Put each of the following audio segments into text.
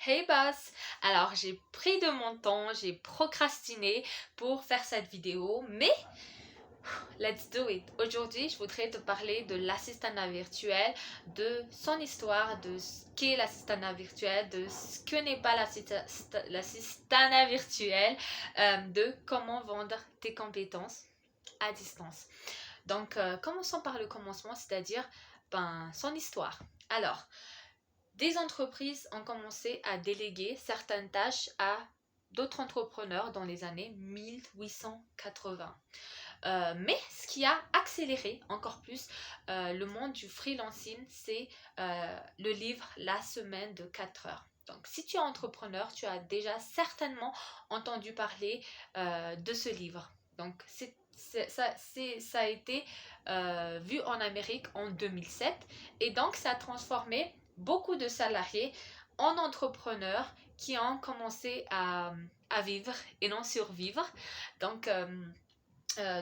Hey boss! Alors j'ai pris de mon temps, j'ai procrastiné pour faire cette vidéo, mais let's do it! Aujourd'hui, je voudrais te parler de l'assistanat virtuel, de son histoire, de ce qu'est l'assistanat virtuel, de ce que n'est pas l'assistanat virtuel, de comment vendre tes compétences à distance. Donc, commençons par le commencement, c'est-à-dire son histoire. Alors, des entreprises ont commencé à déléguer certaines tâches à d'autres entrepreneurs dans les années 1880. Mais ce qui a accéléré encore plus le monde du freelancing, c'est le livre La semaine de 4 heures. Donc, si tu es entrepreneur, tu as déjà certainement entendu parler de ce livre. Donc, ça a été vu en Amérique en 2007 et donc ça a transformé beaucoup de salariés en entrepreneurs qui ont commencé à vivre et non survivre. Donc,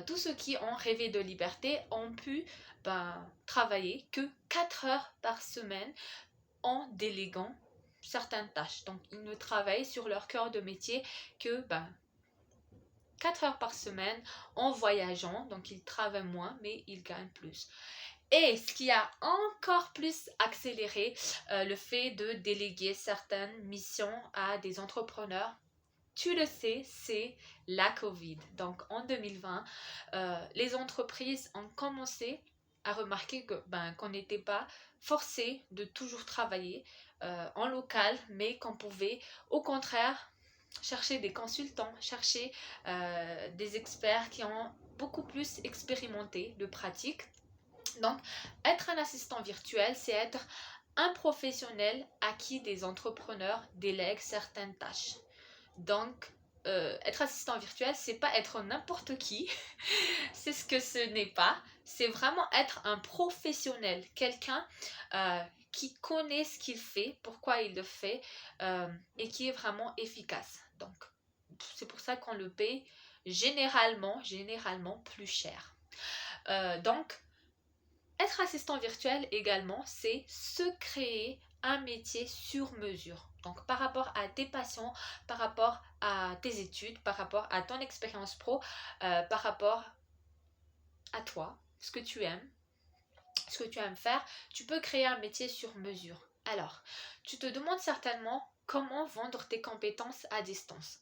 tous ceux qui ont rêvé de liberté ont pu travailler que 4 heures par semaine en déléguant certaines tâches. Donc, ils ne travaillent sur leur cœur de métier que 4 heures par semaine en voyageant. Donc, ils travaillent moins, mais ils gagnent plus. Et ce qui a encore plus accéléré le fait de déléguer certaines missions à des entrepreneurs, tu le sais, c'est la COVID. Donc en 2020, les entreprises ont commencé à remarquer qu'on n'était pas forcé de toujours travailler en local, mais qu'on pouvait au contraire chercher des consultants, chercher des experts qui ont beaucoup plus expérimenté de pratique. Donc, être un assistant virtuel, c'est être un professionnel à qui des entrepreneurs délèguent certaines tâches. Donc, être assistant virtuel, c'est pas être n'importe qui, c'est ce que ce n'est pas. C'est vraiment être un professionnel, quelqu'un qui connaît ce qu'il fait, pourquoi il le fait, et qui est vraiment efficace. Donc, c'est pour ça qu'on le paye généralement plus cher. Donc, être assistant virtuel également, c'est se créer un métier sur mesure. Donc par rapport à tes passions, par rapport à tes études, par rapport à ton expérience pro, par rapport à toi, ce que tu aimes faire, tu peux créer un métier sur mesure. Alors, tu te demandes certainement comment vendre tes compétences à distance.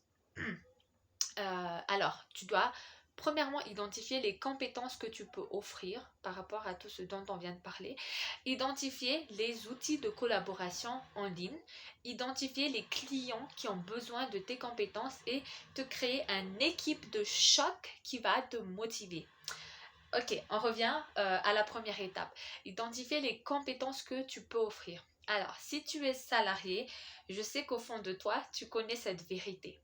Alors, tu dois premièrement identifier les compétences que tu peux offrir par rapport à tout ce dont on vient de parler, identifier les outils de collaboration en ligne, identifier les clients qui ont besoin de tes compétences et te créer une équipe de choc qui va te motiver. Ok, on revient à la première étape. Identifier les compétences que tu peux offrir. Alors, si tu es salarié, je sais qu'au fond de toi, tu connais cette vérité.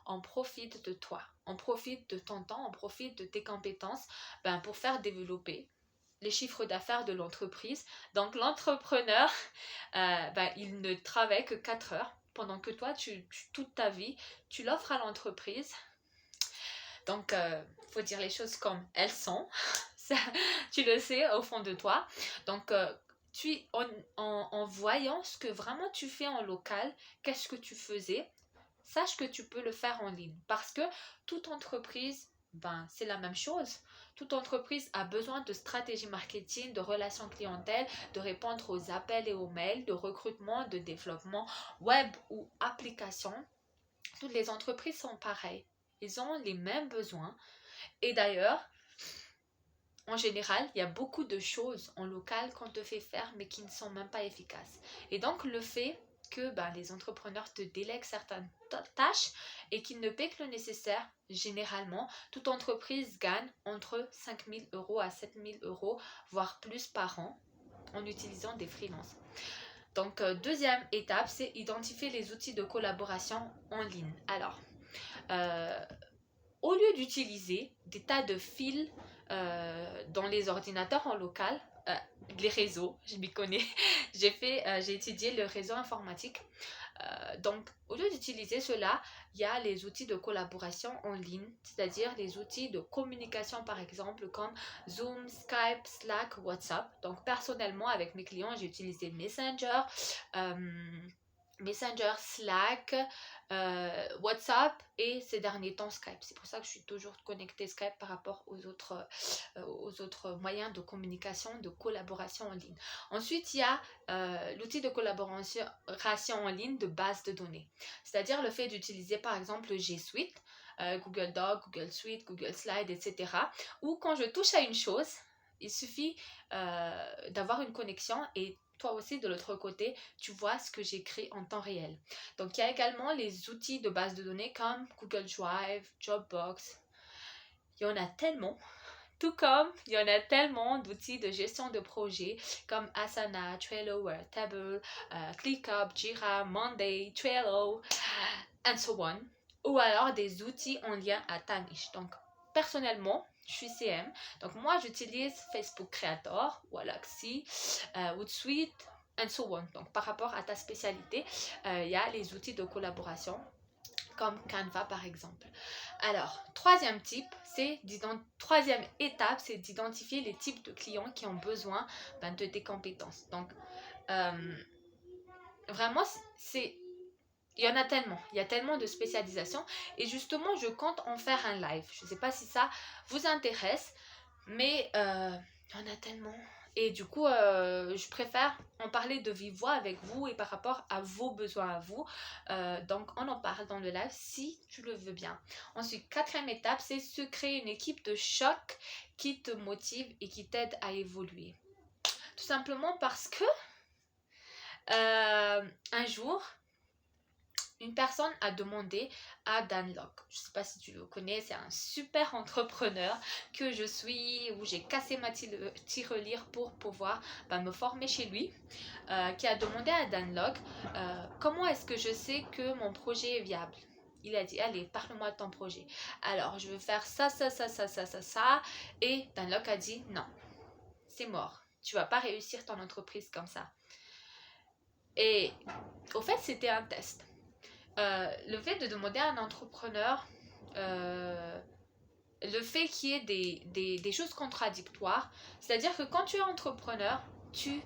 On profite de toi, on profite de ton temps, on profite de tes compétences pour faire développer les chiffres d'affaires de l'entreprise. Donc l'entrepreneur, il ne travaille que 4 heures, pendant que toi, toute ta vie, tu l'offres à l'entreprise. Donc, faut dire les choses comme elles sont. Ça, tu le sais au fond de toi. Donc, en voyant ce que vraiment tu fais en local, qu'est-ce que tu faisais, sache que tu peux le faire en ligne parce que toute entreprise, c'est la même chose. Toute entreprise a besoin de stratégie marketing, de relations clientèle, de répondre aux appels et aux mails, de recrutement, de développement web ou application. Toutes les entreprises sont pareilles. Ils ont les mêmes besoins. Et d'ailleurs, en général, il y a beaucoup de choses en local qu'on te fait faire mais qui ne sont même pas efficaces. Et donc, le fait que les entrepreneurs te délèguent certaines tâches et qu'ils ne paient que le nécessaire, généralement, toute entreprise gagne entre 5 000 € à 7 000 €, voire plus par an, en utilisant des freelances. Donc, deuxième étape, c'est identifier les outils de collaboration en ligne. Alors, au lieu d'utiliser des tas de fils dans les ordinateurs en local, les réseaux, je m'y connais, j'ai étudié le réseau informatique. Donc, au lieu d'utiliser cela, il y a les outils de collaboration en ligne, c'est-à-dire les outils de communication, par exemple, comme Zoom, Skype, Slack, WhatsApp. Donc, personnellement, avec mes clients, j'ai utilisé Messenger, Messenger, Slack, WhatsApp et ces derniers temps Skype. C'est pour ça que je suis toujours connectée Skype par rapport aux autres moyens de communication, de collaboration en ligne. Ensuite, il y a l'outil de collaboration en ligne de base de données. C'est-à-dire le fait d'utiliser par exemple G Suite, Google Doc, Google Suite, Google Slide, etc. Ou quand je touche à une chose, il suffit d'avoir une connexion et toi aussi de l'autre côté, tu vois ce que j'écris en temps réel. Donc il y a également les outils de base de données comme Google Drive, Dropbox. Il y en a tellement. Tout comme il y en a tellement d'outils de gestion de projet comme Asana, Trello, Airtable, ClickUp, Jira, Monday, Trello, and so on. Ou alors des outils en lien à ta niche. Donc personnellement, je suis CM. Donc moi, j'utilise Facebook Creator, Walaxy, Hootsuite, and so on. Donc par rapport à ta spécialité, il y a les outils de collaboration comme Canva par exemple. Alors, troisième étape, c'est d'identifier les types de clients qui ont besoin de tes compétences. Donc, vraiment, il y en a tellement, il y a tellement de spécialisation et justement, je compte en faire un live. Je ne sais pas si ça vous intéresse, mais il y en a tellement. Et du coup, je préfère en parler de vive voix avec vous et par rapport à vos besoins à vous. Donc, on en parle dans le live si tu le veux bien. Ensuite, quatrième étape, c'est se créer une équipe de choc qui te motive et qui t'aide à évoluer. Tout simplement parce que un jour, une personne a demandé à Dan Lok, je ne sais pas si tu le connais, c'est un super entrepreneur que je suis, où j'ai cassé ma tirelire pour pouvoir me former chez lui, qui a demandé à Dan Lok comment est-ce que je sais que mon projet est viable. Il a dit, allez, parle-moi de ton projet. Alors, je veux faire ça, et Dan Lok a dit, non, c'est mort, tu vas pas réussir ton entreprise comme ça. Et au fait, c'était un test. Le fait de demander à un entrepreneur, le fait qu'il y ait des choses contradictoires, c'est-à-dire que quand tu es entrepreneur, tu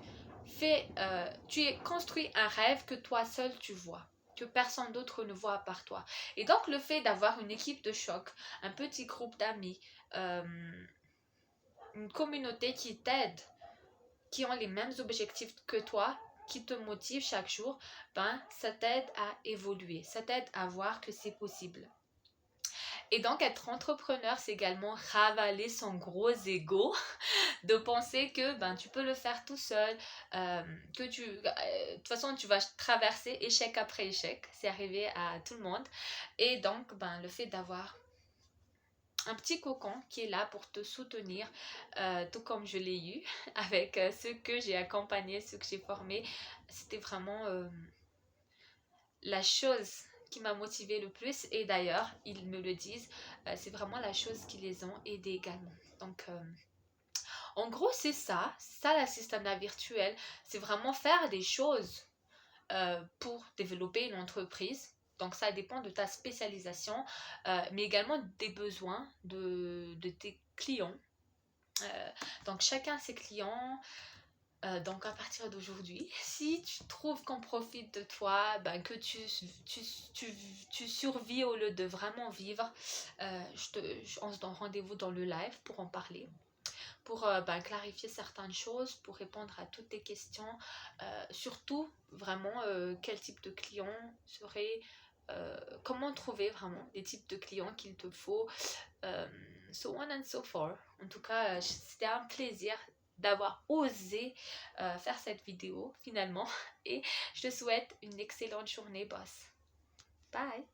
construis un rêve que toi seul tu vois, que personne d'autre ne voit à part toi. Et donc le fait d'avoir une équipe de choc, un petit groupe d'amis, une communauté qui t'aide, qui ont les mêmes objectifs que toi, qui te motive chaque jour, ça t'aide à évoluer, ça t'aide à voir que c'est possible. Et donc être entrepreneur, c'est également ravaler son gros ego, de penser que tu peux le faire tout seul, que de toute façon tu vas traverser échec après échec, c'est arrivé à tout le monde. Et donc le fait d'avoir un petit cocon qui est là pour te soutenir, tout comme je l'ai eu avec ceux que j'ai accompagnés, ceux que j'ai formés, c'était vraiment la chose qui m'a motivée le plus. Et d'ailleurs, ils me le disent, c'est vraiment la chose qui les ont aidés également. Donc, en gros, c'est ça l'assistanat virtuel. C'est vraiment faire des choses pour développer une entreprise. Donc ça dépend de ta spécialisation, mais également des besoins de tes clients. Donc chacun ses clients. Donc à partir d'aujourd'hui, si tu trouves qu'on profite de toi, que tu survis au lieu de vraiment vivre, on se donne rendez-vous dans le live pour en parler, pour clarifier certaines choses, pour répondre à toutes tes questions, surtout vraiment quel type de client serait, comment trouver vraiment les types de clients qu'il te faut, so on and so forth. En tout cas, c'était un plaisir d'avoir osé faire cette vidéo finalement et je te souhaite une excellente journée, boss. Bye.